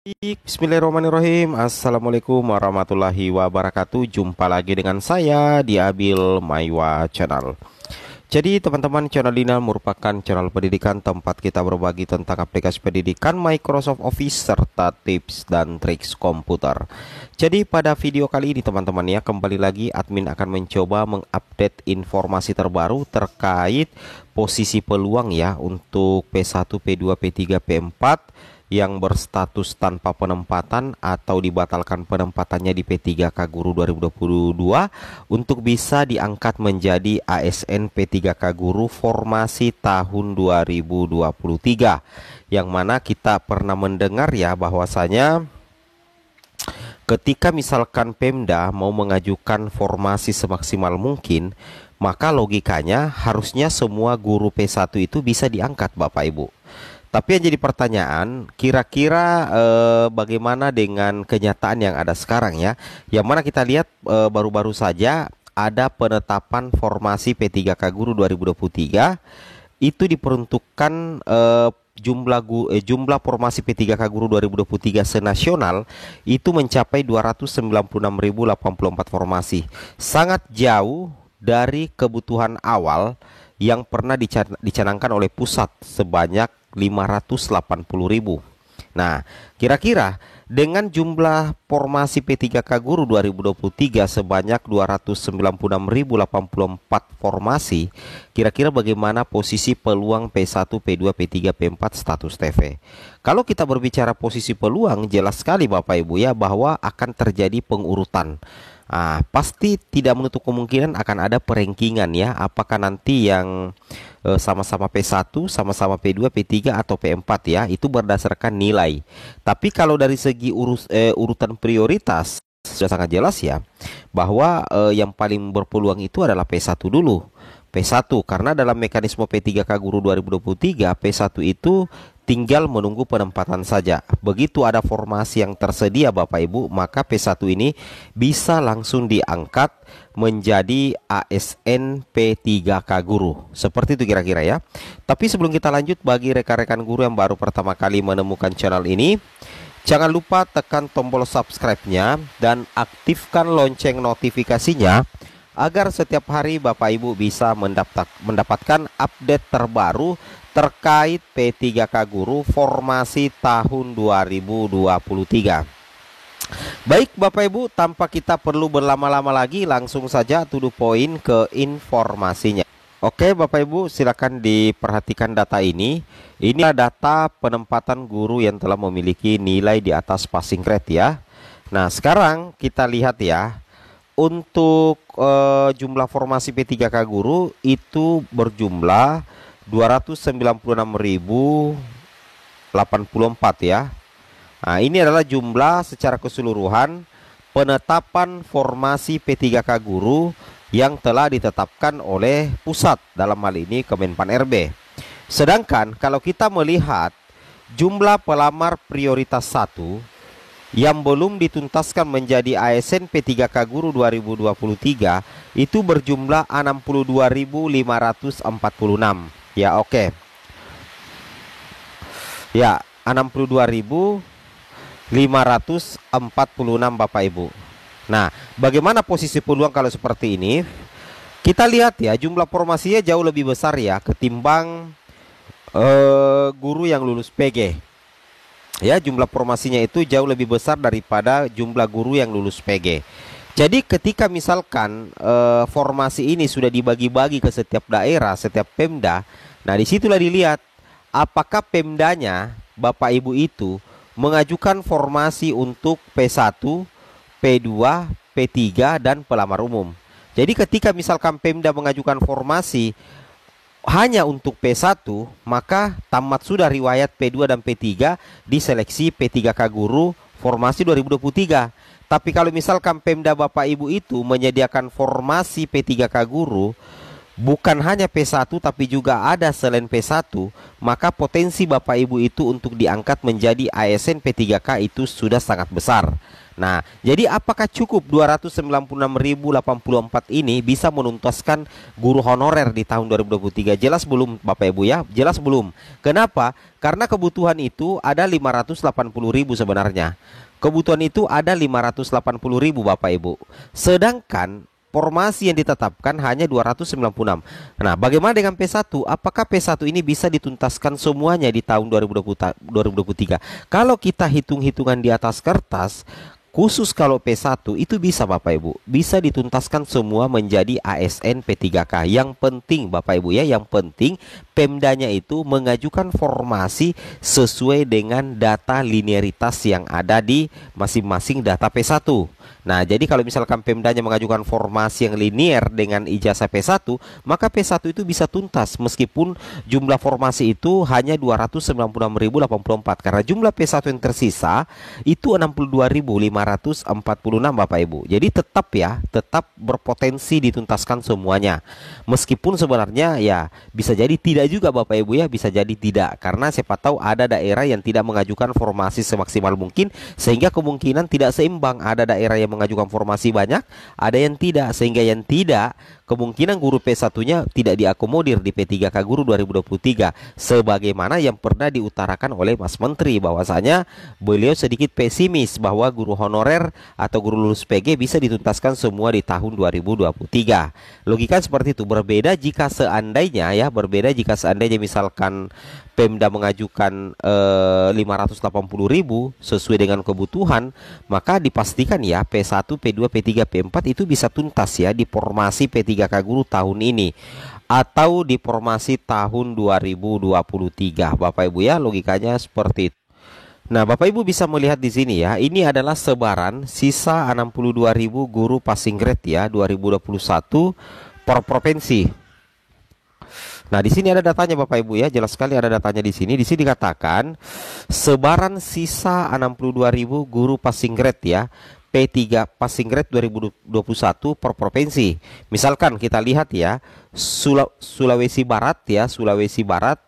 Bismillahirrahmanirrahim. Assalamualaikum warahmatullahi wabarakatuh. Jumpa lagi dengan saya di Abil Maiwa Channel. Jadi teman-teman, channel ini merupakan channel pendidikan tempat kita berbagi tentang aplikasi pendidikan Microsoft Office serta tips dan triks komputer. Jadi pada video kali ini teman-teman ya, kembali lagi admin akan mencoba mengupdate informasi terbaru terkait posisi peluang ya untuk P1, P2, P3, P4 yang berstatus tanpa penempatan atau dibatalkan penempatannya di P3K Guru 2022 untuk bisa diangkat menjadi ASN P3K Guru formasi tahun 2023, yang mana kita pernah mendengar ya bahwasanya ketika misalkan Pemda mau mengajukan formasi semaksimal mungkin, maka logikanya harusnya semua guru P1 itu bisa diangkat Bapak Ibu. Tapi yang jadi pertanyaan, kira-kira bagaimana dengan kenyataan yang ada sekarang ya? Yang mana kita lihat baru-baru saja ada penetapan formasi P3K Guru 2023 itu diperuntukkan jumlah formasi P3K Guru 2023 senasional itu mencapai 296.084 formasi. Sangat jauh dari kebutuhan awal yang pernah dicanangkan oleh pusat sebanyak 580.000. Nah, kira-kira dengan jumlah formasi P3K Guru 2023 sebanyak 296.084 formasi, kira-kira bagaimana posisi peluang P1, P2, P3, P4 status TV? Kalau kita berbicara posisi peluang, jelas sekali Bapak Ibu ya bahwa akan terjadi pengurutan. Pasti tidak menutup kemungkinan akan ada perengkingan ya, apakah nanti yang sama-sama P1, sama-sama P2, P3 atau P4 ya, itu berdasarkan nilai. Tapi kalau dari segi urutan prioritas sudah sangat jelas ya bahwa yang paling berpeluang itu adalah P1 dulu. P1 karena dalam mekanisme P3K Guru 2023 P1 itu tinggal menunggu penempatan saja. Begitu ada formasi yang tersedia Bapak Ibu, maka P1 ini bisa langsung diangkat menjadi ASN P3K Guru. Seperti itu kira-kira ya. Tapi sebelum kita lanjut, bagi rekan-rekan guru yang baru pertama kali menemukan channel ini, jangan lupa tekan tombol subscribe-nya dan aktifkan lonceng notifikasinya agar setiap hari Bapak Ibu bisa mendapatkan update terbaru terkait P3K Guru formasi tahun 2023. Baik Bapak Ibu, tanpa kita perlu berlama-lama lagi, langsung saja to the point ke informasinya. Oke Bapak Ibu, silakan diperhatikan data ini. Inilah data penempatan guru yang telah memiliki nilai di atas passing grade ya. Nah sekarang kita lihat ya, untuk jumlah formasi P3K Guru itu berjumlah 296.084 ya. Nah, ini adalah jumlah secara keseluruhan penetapan formasi P3K Guru yang telah ditetapkan oleh pusat, dalam hal ini Kemenpan RB. Sedangkan kalau kita melihat jumlah pelamar prioritas 1 yang belum dituntaskan menjadi ASN P3K Guru 2023 itu berjumlah 62.546. Ya, oke. Ya, 62.546 Bapak Ibu. Nah, bagaimana posisi peluang kalau seperti ini? Kita lihat ya, jumlah formasinya jauh lebih besar ya ketimbang guru yang lulus PG. Ya, jumlah formasinya itu jauh lebih besar daripada jumlah guru yang lulus PG. Jadi ketika misalkan formasi ini sudah dibagi-bagi ke setiap daerah, setiap Pemda, nah disitulah dilihat apakah Pemdanya Bapak Ibu itu mengajukan formasi untuk P1, P2, P3 dan pelamar umum. Jadi ketika misalkan Pemda mengajukan formasi hanya untuk P1, maka tamat sudah riwayat P2 dan P3 di seleksi P3K Guru formasi 2023. Tapi kalau misalkan Pemda Bapak Ibu itu menyediakan formasi P3K Guru bukan hanya P1 tapi juga ada selain P1, maka potensi Bapak Ibu itu untuk diangkat menjadi ASN P3K itu sudah sangat besar. Nah, jadi apakah cukup 296.084 ini bisa menuntaskan guru honorer di tahun 2023? Jelas belum Bapak Ibu ya, jelas belum. Kenapa? Karena kebutuhan itu ada 580.000 sebenarnya. Kebutuhan itu ada 580.000 Bapak Ibu. Sedangkan formasi yang ditetapkan hanya 296. Nah, bagaimana dengan P1? Apakah P1 ini bisa dituntaskan semuanya di tahun 2023? Kalau kita hitung-hitungan di atas kertas, khusus kalau P1 itu bisa Bapak Ibu, bisa dituntaskan semua menjadi ASN P3K. Yang penting Bapak Ibu ya, yang penting Pemdanya itu mengajukan formasi sesuai dengan data linearitas yang ada di masing-masing data P1. Nah, jadi kalau misalkan Pemdanya mengajukan formasi yang linear dengan ijazah P1, maka P1 itu bisa tuntas meskipun jumlah formasi itu hanya 296.084, karena jumlah P1 yang tersisa itu 62.546 Bapak Ibu. Jadi tetap ya, tetap berpotensi dituntaskan semuanya. Meskipun sebenarnya ya bisa jadi tidak juga Bapak Ibu ya, bisa jadi tidak, karena siapa tahu ada daerah yang tidak mengajukan formasi semaksimal mungkin sehingga kemungkinan tidak seimbang. Ada daerah yang mengajukan formasi banyak, ada yang tidak, sehingga yang tidak kemungkinan guru P1-nya tidak diakomodir di P3K Guru 2023 sebagaimana yang pernah diutarakan oleh Mas Menteri, bahwasanya beliau sedikit pesimis bahwa guru honorer atau guru lulus PG bisa dituntaskan semua di tahun 2023. Logika seperti itu. Berbeda jika seandainya ya, berbeda jika seandainya misalkan Pemda mengajukan 580.000 sesuai dengan kebutuhan, maka dipastikan ya P1, P2, P3, P4 itu bisa tuntas ya di formasi P3K Guru tahun ini atau di formasi tahun 2023. Bapak Ibu ya, logikanya seperti itu. Nah, Bapak Ibu bisa melihat di sini ya, ini adalah sebaran sisa 62.000 guru passing grade ya 2021 per provinsi. Nah, di sini ada datanya Bapak Ibu ya, jelas sekali ada datanya di sini. Di sini dikatakan sebaran sisa 62.000 guru passing grade ya, P3 passing grade 2021 per provinsi. Misalkan kita lihat ya, Sulawesi Barat ya, Sulawesi Barat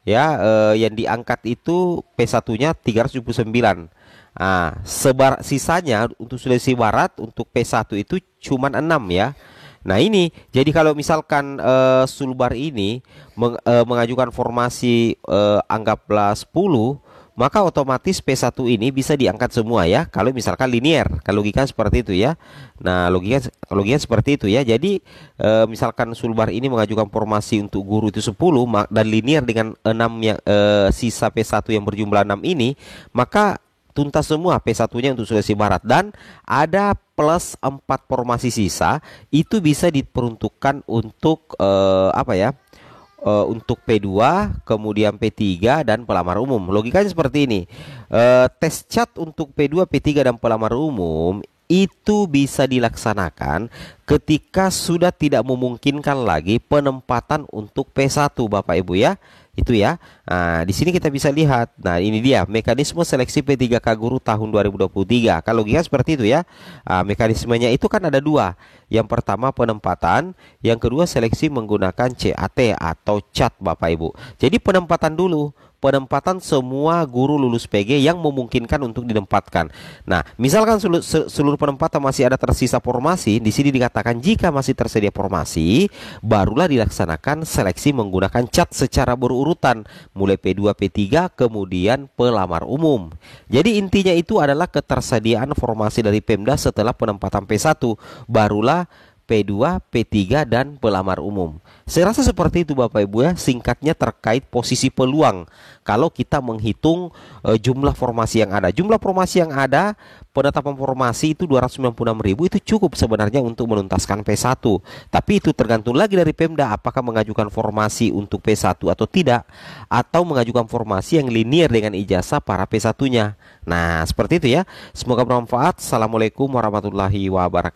ya, yang diangkat itu P1-nya 379. Nah, sisanya untuk Sulawesi Barat untuk P1 itu cuma 6 ya. Nah, ini jadi kalau misalkan Sulbar ini mengajukan formasi anggaplah 10, maka otomatis P1 ini bisa diangkat semua ya kalau misalkan linear. Kalau logika seperti itu ya. Nah, logika seperti itu ya. Jadi misalkan Sulbar ini mengajukan formasi untuk guru itu 10 dan linear dengan 6 yang sisa P1 yang berjumlah 6 ini, maka tuntas semua P1-nya untuk Sulawesi Barat, dan ada plus 4 formasi sisa itu bisa diperuntukkan untuk apa ya? Untuk P2, kemudian P3 dan pelamar umum. Logikanya seperti ini. Tes cat untuk P2, P3 dan pelamar umum itu bisa dilaksanakan ketika sudah tidak memungkinkan lagi penempatan untuk P1 Bapak Ibu ya. Itu ya. Nah, di sini kita bisa lihat. Nah, ini dia mekanisme seleksi P3K Guru tahun 2023. Kalau logika seperti itu ya. Mekanismenya itu kan ada dua. Yang pertama penempatan, yang kedua seleksi menggunakan CAT atau cat Bapak Ibu. Jadi penempatan dulu. Penempatan semua guru lulus PG yang memungkinkan untuk ditempatkan. Nah, misalkan seluruh penempatan masih ada tersisa formasi, di sini dikatakan jika masih tersedia formasi, barulah dilaksanakan seleksi menggunakan cat secara berurutan, mulai P2, P3, kemudian pelamar umum. Jadi intinya itu adalah ketersediaan formasi dari Pemda setelah penempatan P1, barulah P2, P3 dan pelamar umum. Saya rasa seperti itu Bapak Ibu ya, singkatnya terkait posisi peluang. Kalau kita menghitung jumlah formasi yang ada. Jumlah formasi yang ada, penetapan formasi itu 296.000 itu cukup sebenarnya untuk menuntaskan P1. Tapi itu tergantung lagi dari Pemda apakah mengajukan formasi untuk P1 atau tidak, atau mengajukan formasi yang linear dengan ijazah para P1-nya. Nah, seperti itu ya. Semoga bermanfaat. Assalamualaikum warahmatullahi wabarakatuh.